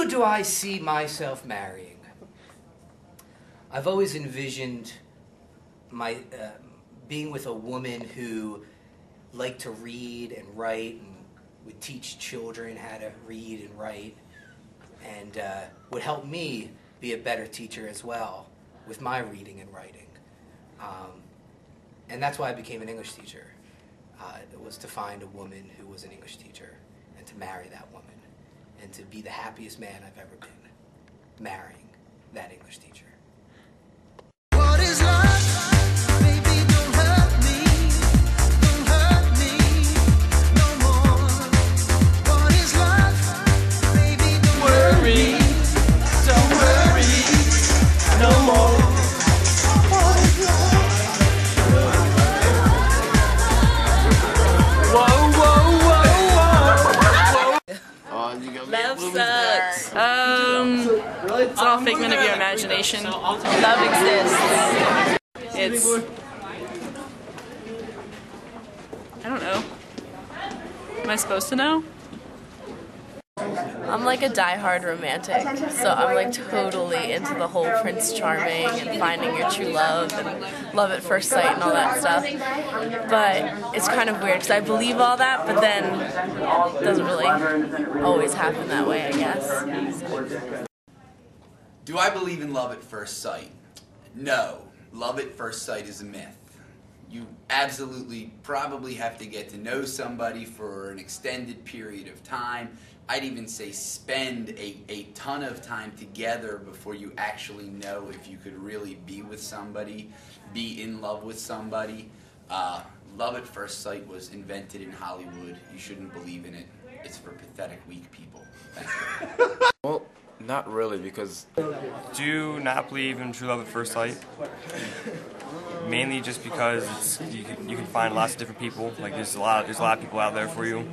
Who do I see myself marrying? I've always envisioned my being with a woman who liked to read and write and would teach children how to read and write, and would help me be a better teacher as well with my reading and writing. And that's why I became an English teacher. It was to find a woman who was an English teacher and to marry that woman and to be the happiest man I've ever been, marrying that English teacher. What is love? Baby, don't hurt me. Don't hurt me no more. What is love? Baby, don't worry. Don't worry no more. Love sucks. It's all a figment of your imagination. Love exists. It's... I don't know. Am I supposed to know? I'm like a die-hard romantic, so I'm like totally into the whole Prince Charming and finding your true love and love at first sight and all that stuff. But it's kind of weird because I believe all that, but then it doesn't really always happen that way, I guess. Do I believe in love at first sight? No. Love at first sight is a myth. You absolutely probably have to get to know somebody for an extended period of time. I'd even say spend a ton of time together before you actually know if you could really be with somebody, be in love with somebody. Love at first sight was invented in Hollywood. You shouldn't believe in it. It's for pathetic, weak people. Thank you. Well, not really, because... Do not believe in true love at first sight. Mainly just because you can find lots of different people. Like there's a lot of people out there for you,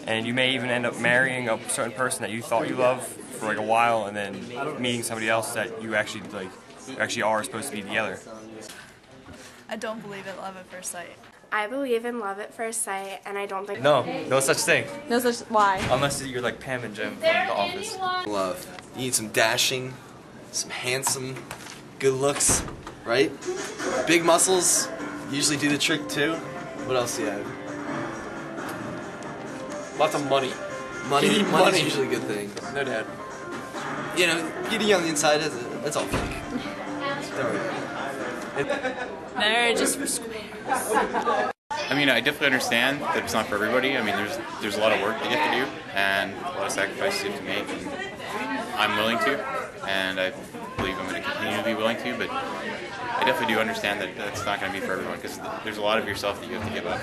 and you may even end up marrying a certain person that you thought you loved for like a while, and then meeting somebody else that you actually are supposed to be together. I don't believe in love at first sight. I believe in love at first sight, and I don't think... No such thing. No such... Why? Unless you're like Pam and Jim from The Office. Love. You need some dashing, some handsome, good looks, right? Big muscles usually do the trick too. What else do you have? Lots of money. Money's usually a good thing. No dad. You know, beauty on the inside, that's all fake. Don't worry. Marriage is for squares. I mean, I definitely understand that it's not for everybody. I mean, there's a lot of work that you have to do and a lot of sacrifices you have to make. And I'm willing to, and I believe I'm going to continue to be willing to, but I definitely do understand that that's not going to be for everyone because there's a lot of yourself that you have to give up.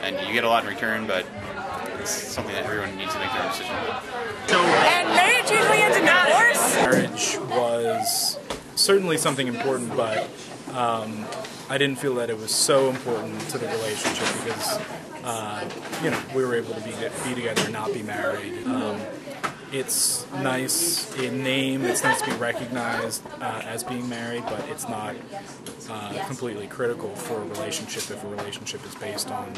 And you get a lot in return, but it's something that everyone needs to make their own decision about. And marriage usually ends in divorce. Marriage was certainly something important, but I didn't feel that it was so important to the relationship because, you know, we were able to be together and not be married. It's nice in name, it's nice to be recognized as being married, but it's not completely critical for a relationship if a relationship is based on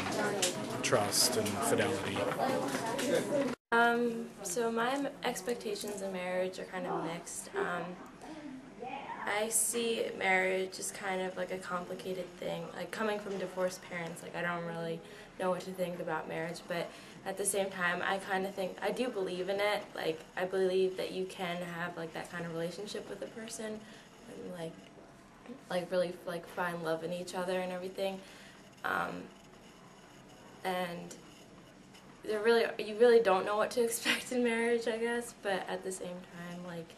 trust and fidelity. So my expectations of marriage are kind of mixed. I see marriage as kind of like a complicated thing. Like coming from divorced parents, like I don't really know what to think about marriage, but at the same time, I kind of think, I do believe in it. Like I believe that you can have like that kind of relationship with a person and like really like find love in each other and everything. And you really don't know what to expect in marriage, I guess, but at the same time, like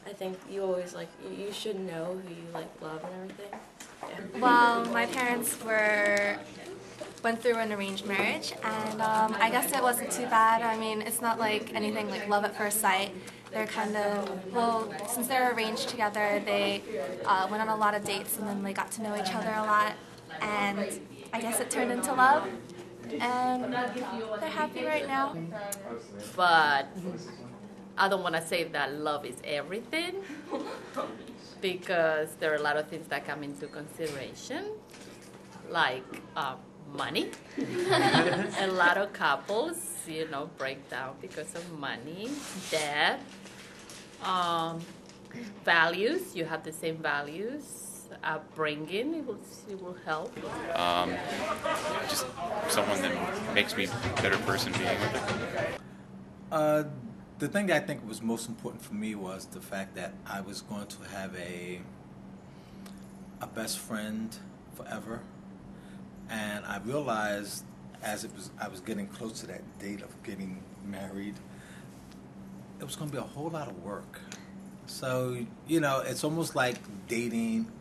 I think you always you should know who you love and everything. Yeah. Well, my parents went through an arranged marriage, and I guess it wasn't too bad. I mean, it's not like anything like love at first sight. They're kind of, well, since they're arranged together, they went on a lot of dates, and then they got to know each other a lot, and I guess it turned into love, and they're happy right now. But I don't want to say that love is everything because there are a lot of things that come into consideration, like money. A lot of couples, break down because of money, debt, Values, you have the same values. Upbringing, it will help. Just someone that makes me a better person being with it. The thing that I think was most important for me was the fact that I was going to have a best friend forever, and I realized as I was getting close to that date of getting married, it was going to be a whole lot of work. So, you know, it's almost like dating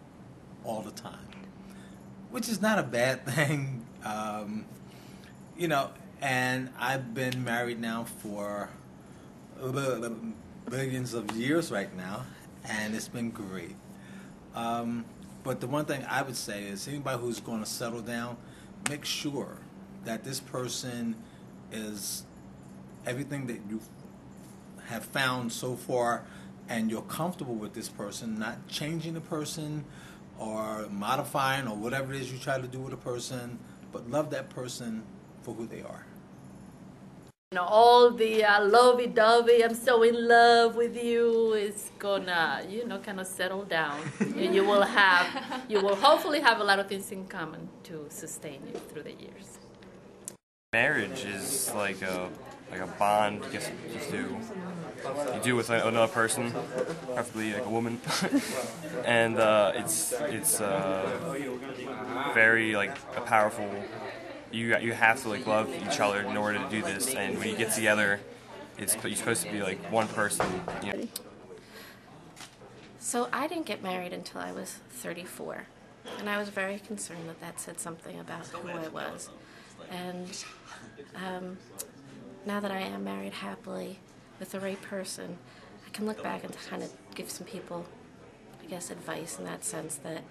all the time, which is not a bad thing, you know, and I've been married now for billions of years right now, and it's been great. But the one thing I would say is anybody who's going to settle down, make sure that this person is everything that you have found so far, and you're comfortable with this person, not changing the person or modifying or whatever it is you try to do with a person, but love that person for who they are. You know, all the lovey-dovey, I'm so in love with you, is gonna, you know, kind of settle down. And you will hopefully have a lot of things in common to sustain you through the years. Marriage is like a bond you do with another person, preferably like a woman, and it's very like a powerful. You have to like love each other in order to do this, and when you get together, you're supposed to be like one person. You know. So I didn't get married until I was 34, and I was very concerned that said something about who I was. And now that I am married happily with the right person, I can look back and kind of give some people, I guess, advice in that sense that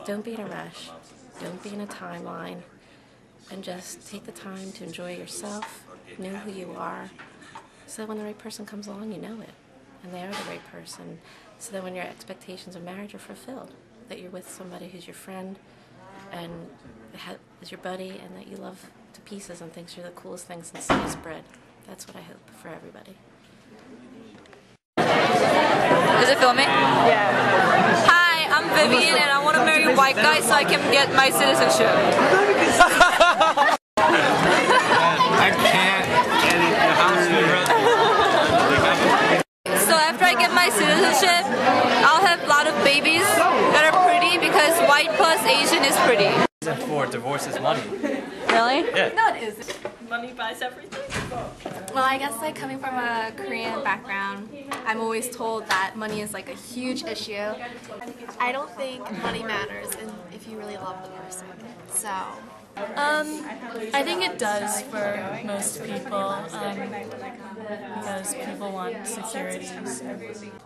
don't be in a rush, don't be in a timeline, and just take the time to enjoy yourself, know who you are, so that when the right person comes along, you know it, and they are the right person, so that when your expectations of marriage are fulfilled, that you're with somebody who's your friend and is your buddy, and that you love to pieces and thinks you're the coolest thing since sliced bread. That's what I hope for everybody. Is it filming? Yeah. Hi, I'm Vivian, and I want to marry a white guy so I can get my citizenship. I can't get it. So after I get my citizenship, I'll have a lot of babies that are pretty because white plus Asian is pretty. For divorce is money. Really? Yeah. No, it isn't. Money buys everything. Well, I guess like coming from a Korean background, I'm always told that money is like a huge issue. I don't think money matters if you really love the person. So. I think it does for most people because people want security.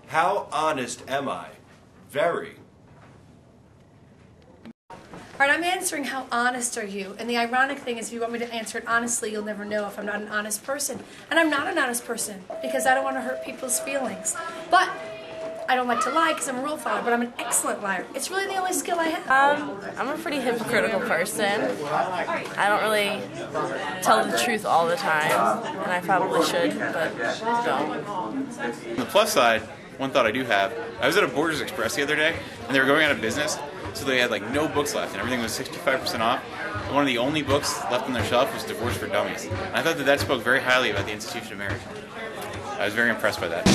How honest am I? Very. All right, I'm answering how honest are you? And the ironic thing is if you want me to answer it honestly, you'll never know if I'm not an honest person. And I'm not an honest person because I don't want to hurt people's feelings. But I don't like to lie because I'm a rule follower, but I'm an excellent liar. It's really the only skill I have. I'm a pretty hypocritical person. I don't really tell the truth all the time, and I probably should, but don't. On the plus side, one thought I do have, I was at a Borders Express the other day, and they were going out of business, so they had like no books left, and everything was 65% off. And one of the only books left on their shelf was Divorce for Dummies. And I thought that spoke very highly about the institution of marriage. I was very impressed by that.